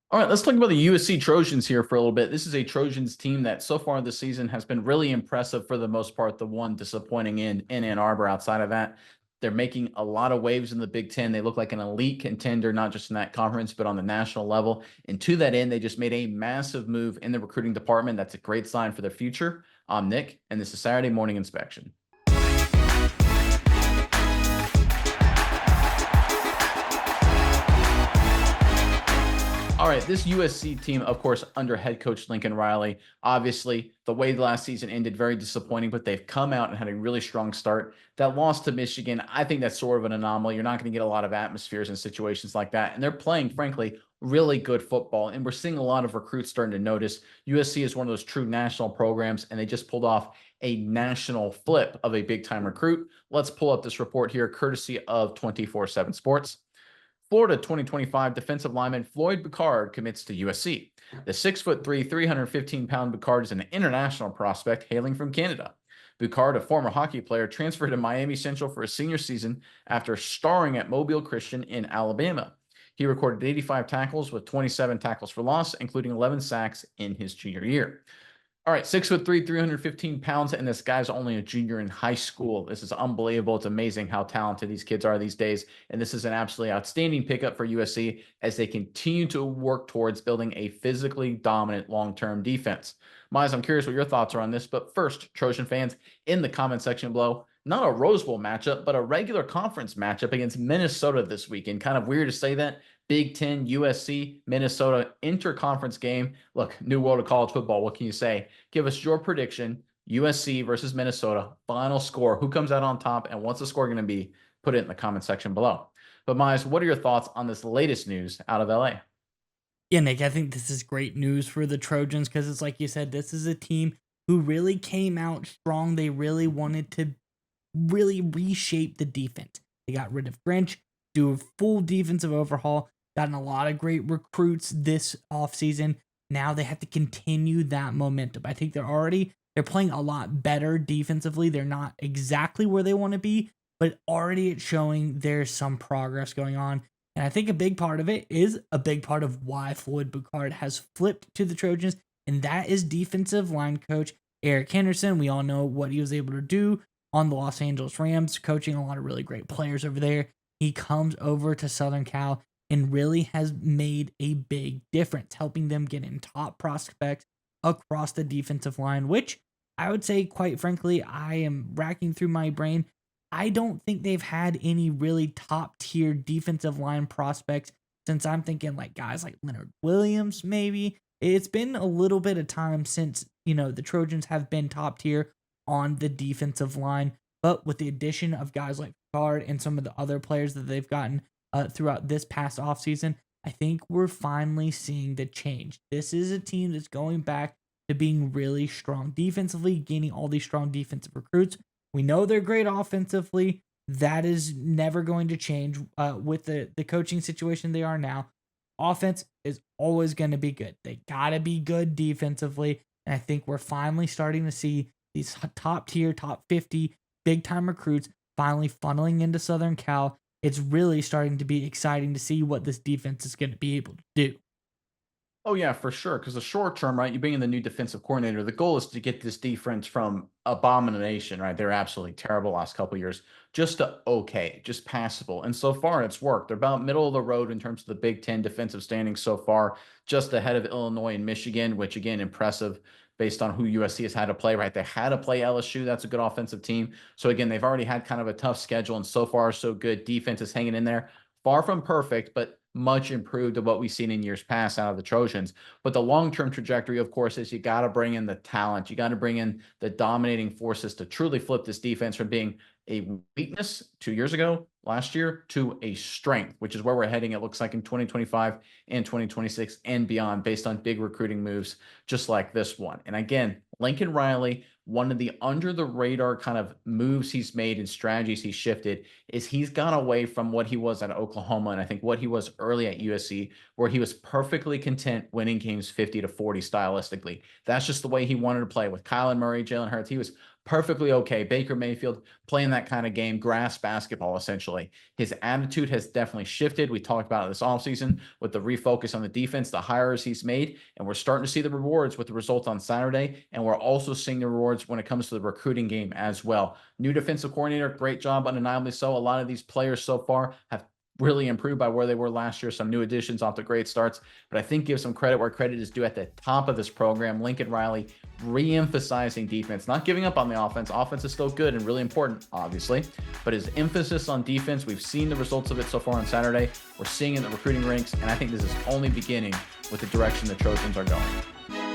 All right, let's talk about the USC Trojans here for a little bit. This is a Trojans team that so far this season has been really impressive for the most part. The one disappointing in Ann Arbor. Outside of that, they're making a lot of waves in the Big Ten. They look like an elite contender, not just in that conference, but on the national level. And to that end, they just made a massive move in the recruiting department. That's a great sign for their future. I'm Nick, and this is Saturday Morning Inspection. All right, this USC team, of course, under head coach Lincoln Riley, obviously the way the last season ended, very disappointing, but they've come out and had a really strong start. That loss to Michigan, I think that's sort of an anomaly. You're not going to get a lot of atmospheres in situations like that. And they're playing, frankly, really good football. And we're seeing a lot of recruits starting to notice USC is one of those true national programs, and they just pulled off a national flip of a big time recruit. Let's pull up this report here, courtesy of 24/7 Sports. Florida 2025 defensive lineman Floyd Boucard commits to USC. The 6'3", 315-pound Boucard is an international prospect hailing from Canada. Boucard, a former hockey player, transferred to Miami Central for his senior season after starring at Mobile Christian in Alabama. He recorded 85 tackles with 27 tackles for loss, including 11 sacks in his junior year. All right, 6'3", 315 pounds, and this guy's only a junior in high school. This is unbelievable. It's amazing how talented these kids are these days. And this is an absolutely outstanding pickup for USC as they continue to work towards building a physically dominant long-term defense. Miles, I'm curious what your thoughts are on this. But first, Trojan fans, in the comment section below, not a Rose Bowl matchup, but a regular conference matchup against Minnesota this weekend. Kind of weird to say that. Big Ten, USC, Minnesota interconference game. Look, new world of college football. What can you say? Give us your prediction. USC versus Minnesota. Final score. Who comes out on top, and what's the score going to be? Put it in the comment section below. But Miles, what are your thoughts on this latest news out of LA? Yeah, Nick, I think this is great news for the Trojans because it's like you said, this is a team who really came out strong. They really wanted to really reshape the defense. They got rid of Grinch, do a full defensive overhaul, gotten a lot of great recruits this offseason. Now they have to continue that momentum. I think they're playing a lot better defensively. They're not exactly where they want to be, but already it's showing there's some progress going on. And I think a big part of it is a big part of why Floyd Boucard has flipped to the Trojans, and that is defensive line coach Eric Henderson. We all know what he was able to do on the Los Angeles Rams, coaching a lot of really great players over there. He comes over to Southern Cal and really has made a big difference, helping them get in top prospects across the defensive line, which I would say, quite frankly, I am racking through my brain. I don't think they've had any really top tier defensive line prospects since I'm thinking like guys like Leonard Williams, maybe. It's been a little bit of time since, the Trojans have been top tier on the defensive line. But with the addition of guys like Guard and some of the other players that they've gotten throughout this past offseason, I think we're finally seeing the change. This is a team that's going back to being really strong defensively, gaining all these strong defensive recruits. We know they're great offensively. That is never going to change with the coaching situation they are now. Offense is always going to be good. They got to be good defensively. And I think we're finally starting to see these top tier, top 50 big time recruits finally funneling into Southern Cal. It's really starting to be exciting to see what this defense is going to be able to do. Oh yeah, for sure. Because the short term, right? You bring in the new defensive coordinator. The goal is to get this defense from abomination, right? They're absolutely terrible last couple of years, just to okay, just passable. And so far, it's worked. They're about middle of the road in terms of the Big Ten defensive standings so far, just ahead of Illinois and Michigan, which again, impressive based on who USC has had to play. Right? They had to play LSU. That's a good offensive team. So again, they've already had kind of a tough schedule, and so far, so good. Defense is hanging in there. Far from perfect, but much improved to what we've seen in years past out of the Trojans. But the long-term trajectory, of course, is you got to bring in the talent. You got to bring in the dominating forces to truly flip this defense from being a weakness 2 years ago, last year, to a strength, which is where we're heading, it looks like, in 2025 and 2026 and beyond, based on big recruiting moves just like this one. And again, Lincoln Riley, one of the under the radar kind of moves he's made and strategies he shifted is he's gone away from what he was at Oklahoma and I think what he was early at USC, where he was perfectly content winning games 50-40 stylistically. That's just the way he wanted to play with Kyler Murray, Jalen Hurts. He was perfectly okay. Baker Mayfield playing that kind of game, grass basketball, essentially. His attitude has definitely shifted. We talked about it this offseason with the refocus on the defense, the hires he's made, and we're starting to see the rewards with the results on Saturday. And we're also seeing the rewards when it comes to the recruiting game as well. New defensive coordinator, great job, undeniably so. A lot of these players so far have really improved by where they were last year. Some new additions off to great starts, but I think give some credit where credit is due at the top of this program. Lincoln Riley re-emphasizing defense, not giving up on the offense. Offense is still good and really important, obviously, but his emphasis on defense, we've seen the results of it so far on Saturday. We're seeing it in the recruiting ranks, and I think this is only beginning with the direction the Trojans are going.